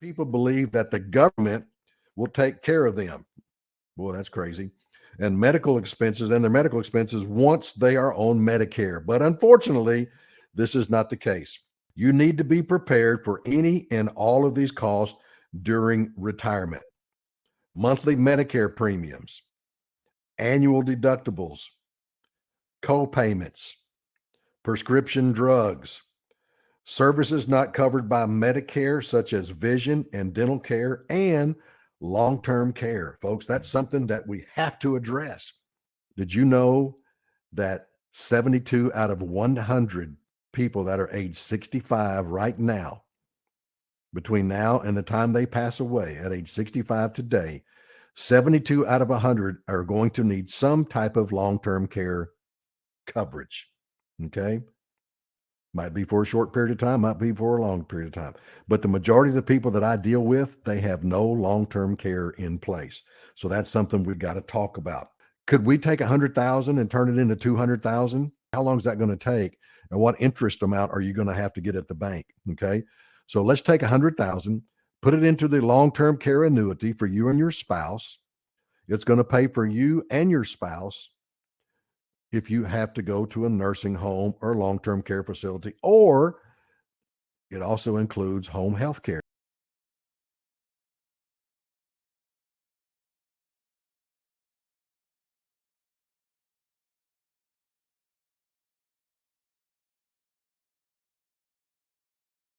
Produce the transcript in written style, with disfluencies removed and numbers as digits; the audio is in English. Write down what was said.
People believe that the government will take care of them. Boy, that's crazy. And their medical expenses once they are on Medicare. But unfortunately, this is not the case. You need to be prepared for any and all of these costs during retirement. Monthly Medicare premiums, annual deductibles, co-payments, prescription drugs, services not covered by Medicare, such as vision and dental care, and long term care. Folks, that's something that we have to address. Did you know that 72 out of 100 people that are age 65 right now, between now and the time they pass away at age 65 today, 72 out of 100 are going to need some type of long term care coverage? Okay. Might be for a short period of time, might be for a long period of time. But the majority of the people that I deal with, they have no long-term care in place. So that's something we've got to talk about. Could we take 100,000 and turn it into 200,000? How long is that going to take? And what interest amount are you going to have to get at the bank? Okay. So let's take 100,000, put it into the long-term care annuity for you and your spouse. It's going to pay for you and your spouse if you have to go to a nursing home or long-term care facility, or it also includes home health care.